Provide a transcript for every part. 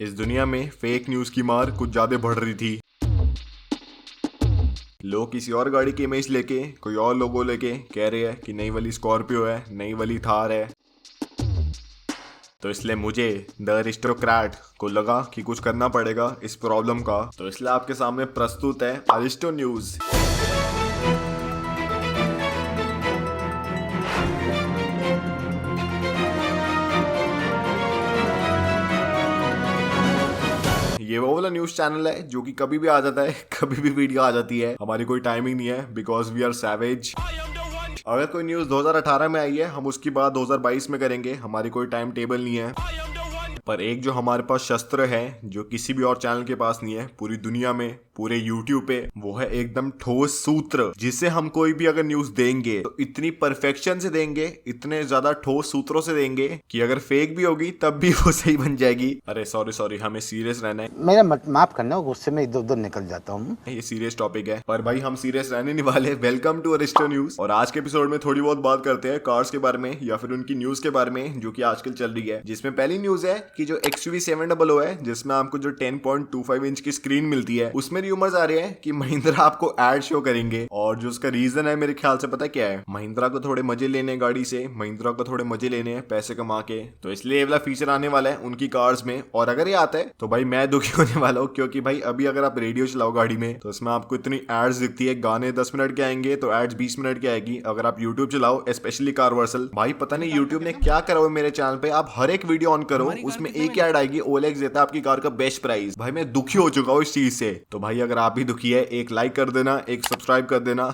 इस दुनिया में फेक न्यूज की मार कुछ ज्यादा बढ़ रही थी। लोग किसी और गाड़ी की इमेज लेके कोई और लोगो लेके कह रहे हैं कि नई वाली स्कॉर्पियो है, नई वाली थार है। तो इसलिए मुझे द अरिस्टोक्रेट को लगा कि कुछ करना पड़ेगा इस प्रॉब्लम का। तो इसलिए आपके सामने प्रस्तुत है अरिस्टो न्यूज। ये वो वाला न्यूज चैनल है जो कि कभी भी आ जाता है, कभी भी वीडियो आ जाती है। हमारी कोई टाइमिंग नहीं है बिकॉज वी आर सैवेज। अगर कोई न्यूज 2018 में आई है हम उसकी बात 2022 में करेंगे। हमारी कोई टाइम टेबल नहीं है। पर एक जो हमारे पास शस्त्र है जो किसी भी और चैनल के पास नहीं है पूरी दुनिया में, पूरे यूट्यूब पे, वो है एकदम ठोस सूत्र जिससे हम कोई भी अगर न्यूज देंगे तो इतनी परफेक्शन से देंगे, इतने ज्यादा ठोस सूत्रों से देंगे कि अगर फेक भी होगी तब भी वो सही बन जाएगी। अरे सॉरी हमें सीरियस रहना है। मेरा माफ करना, गुस्से में इधर उधर निकल जाता हूँ। ये सीरियस टॉपिक है पर भाई हम सीरियस रहने नहीं वाले। Welcome to Aristo news. और आज के एपिसोड में थोड़ी बहुत बात करते हैं कार्स के बारे में या फिर उनकी न्यूज के बारे में जो कि आजकल चल रही है। जिसमें पहली न्यूज है कि जो XUV700 है जिसमें आपको जो 10.25 इंच की स्क्रीन मिलती है उसमें रूमर्स आ रहे हैं कि महिंद्रा आपको एड शो करेंगे। और जो उसका रीजन है मेरे ख्याल से पता क्या है, महिंद्रा को थोड़े मजे लेने गाड़ी से, महिंद्रा को थोड़े मजे लेने हैं पैसे कमा के। तो इसलिए ये वाला फीचर आने वाला है उनकी कार्स में। और अगर ये आता है तो भाई मैं दुखी होने वाला हूँ क्योंकि भाई अभी अगर आप रेडियो चलाओ गाड़ी में तो इसमें आपको इतनी एड्स दिखती है। गाने 10 मिनट के आएंगे तो एड्स 20 मिनट की आएगी। अगर आप यूट्यूब चलाओ स्पेशली कारवर्सल, भाई पता नहीं यूट्यूब ने क्या करा हुआ है मेरे चैनल पे। आप हर एक वीडियो ऑन करो उसमें एक ऐड आएगी, OLX देता है आपकी कार का बेस्ट प्राइस। भाई मैं दुखी हो चुका हूँ इस चीज से। तो भाई अगर आप भी दुखी है एक लाइक कर देना, एक सब्सक्राइब कर देना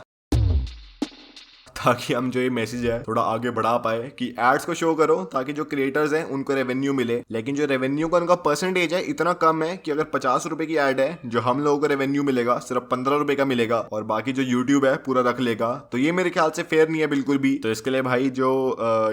ताकि हम जो ये मैसेज है थोड़ा आगे बढ़ा पाए कि एड्स को शो करो ताकि जो क्रिएटर्स हैं उनको रेवेन्यू मिले। लेकिन जो रेवेन्यू का उनका परसेंटेज है इतना कम है कि अगर 50 रुपए की एड है जो हम लोगों को रेवेन्यू मिलेगा सिर्फ 15 रुपए का मिलेगा और बाकी जो यूट्यूब है पूरा रख लेगा। तो ये मेरे ख्याल से फेयर नहीं है बिल्कुल भी। तो इसके लिए भाई जो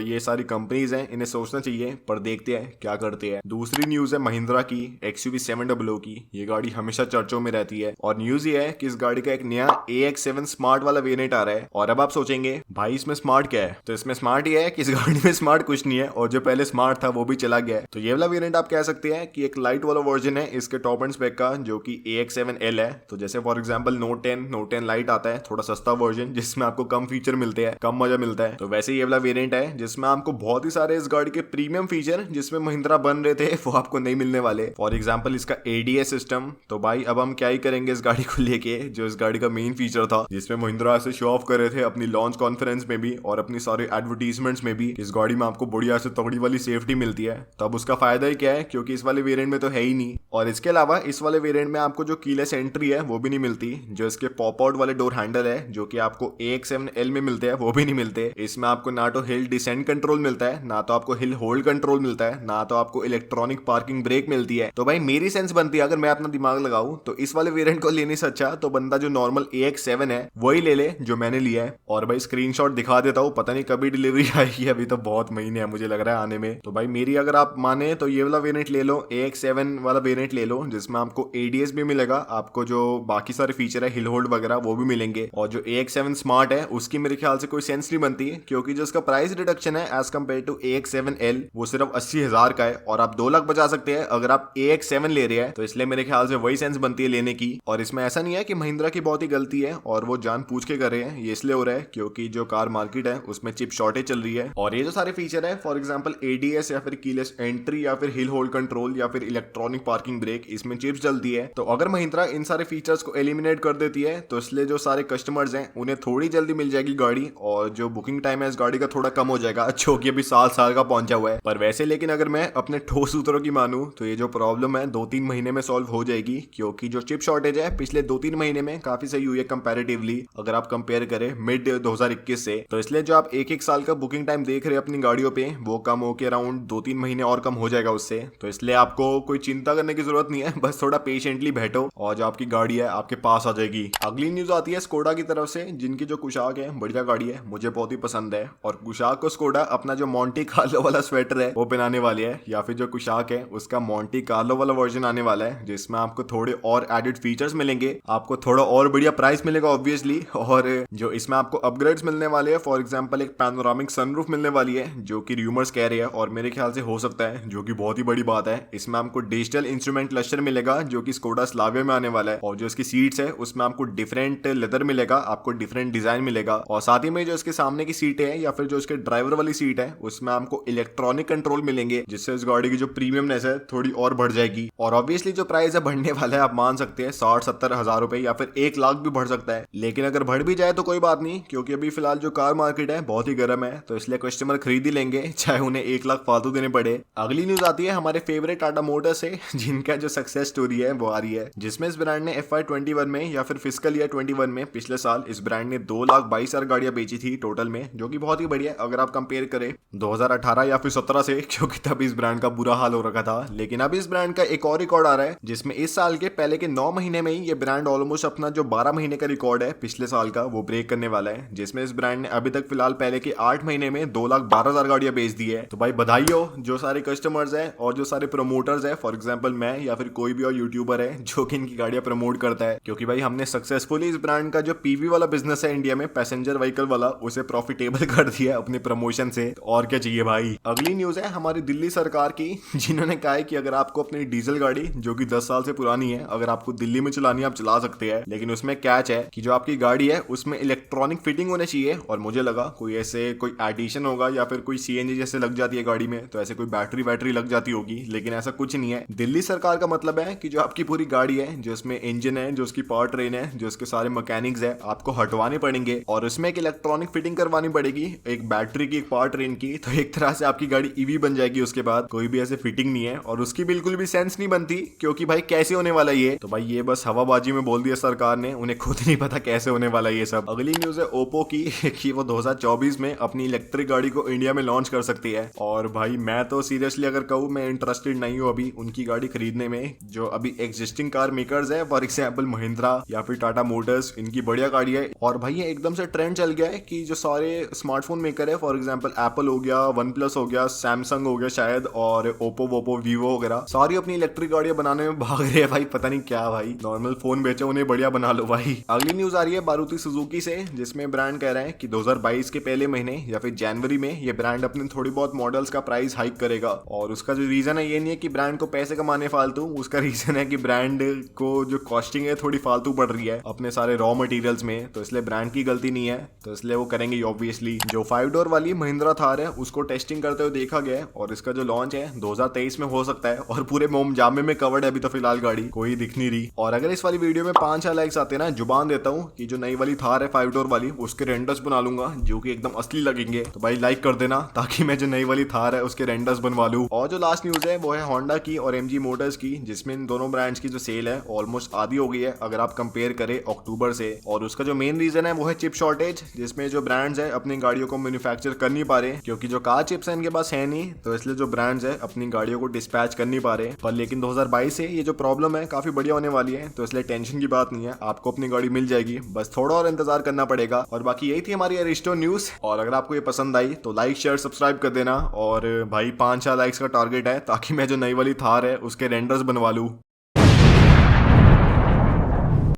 ये सारी कंपनीज हैं इन्हें सोचना चाहिए, पर देखते हैं क्या करते हैं। दूसरी न्यूज है महिंद्रा की XUV700 की। ये गाड़ी हमेशा चर्चों में रहती है और न्यूज ये है कि इस गाड़ी का एक नया AX7 स्मार्ट वाला वेरिएंट आ रहा है। और अब आप सोचेंगे भाई इसमें स्मार्ट क्या है, तो इसमें स्मार्ट ये है कि इस गाड़ी में स्मार्ट कुछ नहीं है और जो पहले स्मार्ट था वो भी चला गया है। तो ये वाला वेरिएंट आप कह सकते हैं कि एक लाइट वाला वर्जन है इसके टॉप एंड स्पेक का जो कि AX7L है। तो जैसे फॉर एग्जांपल Note 10 लाइट आता है, थोड़ा सस्ता वर्जन जिसमें आपको कम फीचर मिलते हैं, कम मजा मिलता है। तो वैसे ये वाला वेरिएंट है जिसमें आपको बहुत ही सारे इस गाड़ी के प्रीमियम फीचर जिसमें महिंद्रा बन रहे थे वो आपको नहीं मिलने वाले। फॉर एग्जाम्पल इसका ADS सिस्टम। तो भाई अब हम क्या ही करेंगे इस गाड़ी को लेके, जो इस गाड़ी का मेन फीचर था जिसमें महिंद्रा से शो ऑफ कर रहे थे अपनी लॉन्च कॉन्फ्रेंस में भी और अपनी सारे एडवर्टीजमेंट्स में भी। इस गाड़ी में आपको बढ़िया से तगड़ी वाली सेफ्टी मिलती है। तब उसका फायदा ही क्या है क्योंकि इस वाले वेरिएंट में तो है ही नहीं। और इसके अलावा इस वाले वेरिएंट में आपको जो कीलेस एंट्री है वो भी नहीं मिलती। जो इसके पॉप आउट वाले डोर हैंडल है जो कि आपको AX7L में मिलते हैं वो भी नहीं मिलते। इसमें आपको ना तो हिल डिसेंट कंट्रोल मिलता है, ना तो आपको हिल होल्ड कंट्रोल मिलता है, ना तो आपको इलेक्ट्रॉनिक पार्किंग ब्रेक मिलती है। तो भाई मेरी सेंस बनती है अगर मैं अपना दिमाग लगाऊं तो इस वाले वेरिएंट को लेने से अच्छा तो बंदा जो नॉर्मल AX7 है वही ले ले जो मैंने लिया है। और भाई स्क्रीनशॉट दिखा देता हूँ, पता नहीं कभी डिलीवरी आएगी, अभी तो बहुत महीने हैं मुझे लग रहा है आने में। तो भाई मेरी अगर आप माने तो ये वाला वेरिएंट ले लो, AX7 वाला वेरिएंट ले लो जिसमें आपको ADS भी मिलेगा, आपको जो बाकी सारे फीचर है हिल होल्ड वगैरह वो भी मिलेंगे। और जो AX7 स्मार्ट है उसकी मेरे ख्याल से कोई सेंस नहीं बनती क्योंकि जो उसका प्राइस रिडक्शन है एज कम्पेयर टू AX7L वो सिर्फ 80,000 का है और आप 2 लाख बचा सकते हैं अगर आप AX7 ले रहे हैं। तो इसलिए मेरे ख्याल से वही सेंस बनती है लेने की। और इसमें ऐसा नहीं है कि महिंद्रा की बहुत ही गलती है और वो जान पूछ के कर रहे हैं, ये इसलिए हो रहा है क्योंकि जो कार मार्केट है उसमें चिप शॉर्टेज चल रही है। और ये जो सारे फीचर है फॉर एग्जांपल ADS या फिर कीलेस एंट्री या फिर हिल होल्ड कंट्रोल या फिर इलेक्ट्रॉनिक पार्किंग ब्रेक, इसमें चिप्स जलती है। तो अगर महिंद्रा इन सारे फीचर्स को एलिमिनेट कर देती है तो इसलिए जो सारे कस्टमर्स हैं उन्हें थोड़ी जल्दी मिल जाएगी गाड़ी और जो बुकिंग टाइम है इस गाड़ी का थोड़ा कम हो जाएगा जो कि अभी साल का पहुंचा हुआ है। पर वैसे लेकिन अगर मैं अपने ठोस सूत्रों की मानूं तो ये जो प्रॉब्लम है 2-3 महीने में सॉल्व हो जाएगी क्योंकि जो चिप शॉर्टेज है पिछले 2-3 महीने में काफी सही हुई है कंपैरेटिवली अगर आप कंपेयर करें मिड 2021 से। तो इसलिए जो आप एक साल का बुकिंग टाइम देख रहे हैं अपनी गाड़ियों पे वो कम होकर अराउंड 2-3 महीने और कम हो जाएगा उससे। तो इसलिए आपको कोई चिंता करने की जरूरत नहीं है, बस थोड़ा पेशेंटली बैठो और जो आपकी गाड़ी है आपके पास आ जाएगी। अगली न्यूज आती है स्कोडा की तरफ से जिनकी जो कुशाक है बढ़िया गाड़ी है, मुझे बहुत ही पसंद है। और कुशाक को स्कोडा अपना जो मोंटी कार्लो वाला स्वेटर है वो पहनाने वाली है या फिर जो कुशाक है उसका मोंटी कार्लो वाला वर्जन आने वाला है जिसमें आपको थोड़े और एडेड फीचर्स मिलेंगे, आपको थोड़ा और बढ़िया प्राइस मिलेगा ऑब्वियसली। और जो इसमें आपको अपग्रेड्स फीचर्स मिलने वाले हैं। फॉर एग्जांपल एक पैनोरामिक सनरूफ मिलने वाली है जो कि रूमर्स कह रहे हैं और मेरे ख्याल से हो सकता है, जो कि बहुत ही बड़ी बात है। इसमें आपको डिजिटल इंस्ट्रूमेंट क्लस्टर मिलेगा जो कि स्कोडा स्लाविया में आने वाला है, और जो इसकी सीट्स है उसमें आपको डिफरेंट लेदर मिलेगा, आपको डिफरेंट डिजाइन मिलेगा। और साथ ही में जो इसके सामने की सीट है या फिर जो इसके ड्राइवर वाली सीट है उसमें आपको इलेक्ट्रॉनिक कंट्रोल मिलेंगे, जिससे इस गाड़ी की जो प्रीमियमनेस है थोड़ी और बढ़ जाएगी। और ऑब्वियसली जो प्राइस है बढ़ने वाला है, आप मान सकते हैं 60-70 हजार रुपए या फिर 1 लाख भी बढ़ सकता है। लेकिन अगर बढ़ भी जाए तो कोई बात नहीं, क्योंकि अभी फिलहाल जो कार मार्केट है बहुत ही गर्म है, तो इसलिए कस्टमर खरीद ही लेंगे चाहे उन्हें 1 लाख फालतू देने पड़े। अगली न्यूज आती है हमारे फेवरेट टाटा मोटर्स से, जिनका जो सक्सेस स्टोरी है वो आ रही है, जिसमें इस ब्रांड ने FY21 में या फिर फिजिकल ईयर 21 में पिछले साल इस ब्रांड ने 2,22,000 गाड़ियां बेची थी टोटल में, जो कि बहुत ही बढ़िया अगर आप कंपेयर करें 2018 या फिर 17 से, क्योंकि तब इस ब्रांड का बुरा हाल हो रखा था। लेकिन अब इस ब्रांड का एक और रिकॉर्ड आ रहा है, जिसमें इस साल के पहले के 9 महीने में ही ये ब्रांड ऑलमोस्ट अपना जो 12 महीने का रिकॉर्ड है पिछले साल का वो ब्रेक करने वाला है, जिसमें इस ब्रांड ने अभी तक फिलहाल पहले के 8 महीने में 2,12,000 गाड़ियां बेच दी है। तो भाई बधाई हो जो सारे कस्टमर्स हैं और जो सारे प्रमोटर्स हैं, फॉर एग्जांपल मैं या फिर कोई भी और यूट्यूबर है जो कि इनकी गाड़ियां प्रमोट करता है, क्योंकि भाई हमने सक्सेसफुली इस ब्रांड का जो पीवी वाला बिजनेस है इंडिया में, पैसेंजर व्हीकल वाला, उसे प्रॉफिटेबल कर दिया अपने प्रमोशन से। तो और क्या चाहिए भाई। अगली न्यूज है हमारी दिल्ली सरकार की, जिन्होंने कहा है कि अगर आपको अपनी डीजल गाड़ी जो कि 10 साल से पुरानी है, अगर आपको दिल्ली में चलानी है आप चला सकते हैं, लेकिन उसमें कैच है कि जो आपकी गाड़ी है उसमें इलेक्ट्रॉनिक फिटिंग होनी चाहिए। और मुझे लगा कोई ऐसे कोई एडिशन होगा या फिर कोई सीएनजी जैसे लग जाती है गाड़ी में, तो ऐसे कोई बैटरी लग जाती होगी, लेकिन ऐसा कुछ नहीं है। दिल्ली सरकार का मतलब है कि जो आपकी पूरी गाड़ी है, जो इसमें इंजन है, जो उसकी पावर ट्रेन है, जो उसके सारे मैकेनिक्स है, आपको हटवाने पड़ेंगे और उसमें एक इलेक्ट्रॉनिक फिटिंग करवानी पड़ेगी, एक बैटरी की, एक पावर ट्रेन की। तो एक तरह से आपकी गाड़ी ईवी बन जाएगी उसके बाद। कोई भी ऐसे फिटिंग नहीं है और उसकी बिल्कुल भी सेंस नहीं बनती, क्योंकि भाई कैसे होने वाला ये, तो भाई ये बस हवाबाजी में बोल दिया सरकार ने, उन्हें खुद नहीं पता कैसे होने वाला ये सब। अगली न्यूज है ओप्पो की कि वो 2024 में अपनी इलेक्ट्रिक गाड़ी को इंडिया में लॉन्च कर सकती है। और भाई मैं तो सीरियसली अगर कहूँ, मैं इंटरेस्टेड नहीं हूँ अभी उनकी गाड़ी खरीदने में। जो अभी एग्जिस्टिंग कार मेकर्स है, फॉर एग्जाम्पल महिंद्रा या फिर टाटा मोटर्स, इनकी बढ़िया गाड़ी है। और भाई ये एकदम से ट्रेंड चल गया है कि जो सारे स्मार्टफोन मेकर है, फॉर एग्जाम्पल एप्पल हो गया, वन प्लस हो गया, सैमसंग हो गया शायद, और ओप्पो वोपो वीवो वगैरह, सारी अपनी इलेक्ट्रिक गाड़ियां बनाने में भाग रहे हैं भाई। पता नहीं क्या भाई, नॉर्मल फोन बेचो उन्हें बढ़िया बना लो भाई। अगली न्यूज आ रही है मारुति सुजुकी से, जिसमें ब्रांड कह रहा है कि 2022 के पहले महीने या फिर जनवरी में ये ब्रांड अपने थोड़ी बहुत मॉडल्स का प्राइस हाइक करेगा। और उसका जो रीजन है ये नहीं है कि ब्रांड को पैसे कमाने फालतू, उसका रीजन है कि ब्रांड को जो कॉस्टिंग है थोड़ी फालतू पड़ रही है अपने सारे रॉ मटेरियल्स में, तो इसलिए ब्रांड की गलती नहीं है, तो इसलिए वो करेंगे ऑब्वियसली। जो 5 डोर वाली महिंद्रा थार है उसको टेस्टिंग करते हुए देखा गया है और इसका जो लॉन्च है 2023 में हो सकता है, और पूरे मोमजामे में कवर्ड है अभी तो फिलहाल गाड़ी, कोई दिख नहीं रही। और अगर इस वाली वीडियो में 5 लाइक्स आते हैं ना, जुबान देता हूँ कि जो नई वाली थार है 5 डोर वाली, उसके रेंडर्स बना लूंगा जो कि एकदम असली लगेंगे। तो भाई लाइक कर देना ताकि मैं जो नई वाली थार है उसके रेंडर्स बनवा लूं। और जो लास्ट न्यूज है वो है होंडा की और एमजी मोटर्स की, जिसमें इन दोनों ब्रांड्स की जो सेल है ऑलमोस्ट आधी हो गई है अगर आप कंपेयर करें अक्टूबर से। और उसका जो मेन रीजन है वो है चिप शॉर्टेज, जिसमें जो ब्रांड्स है अपनी गाड़ियों को मैन्युफैक्चर कर नहीं पा रहे, क्योंकि जो कार चिप्स है इनके पास है नहीं, तो इसलिए जो ब्रांड्स है अपनी गाड़ियों को डिस्पैच कर नहीं पा रहे। पर लेकिन 2022 से ये जो प्रॉब्लम है काफी बढ़िया होने वाली है, तो इसलिए टेंशन की बात नहीं है, आपको अपनी गाड़ी मिल जाएगी, बस थोड़ा और इंतजार करना पड़ेगा। और बाकी यही थी हमारी अरिस्टो न्यूज, और अगर आपको ये पसंद आई तो लाइक शेयर सब्सक्राइब कर देना। और भाई 5-6 लाइक्स का टारगेट है ताकि मैं जो नई वाली थार है उसके रेंडर्स बनवा लूं।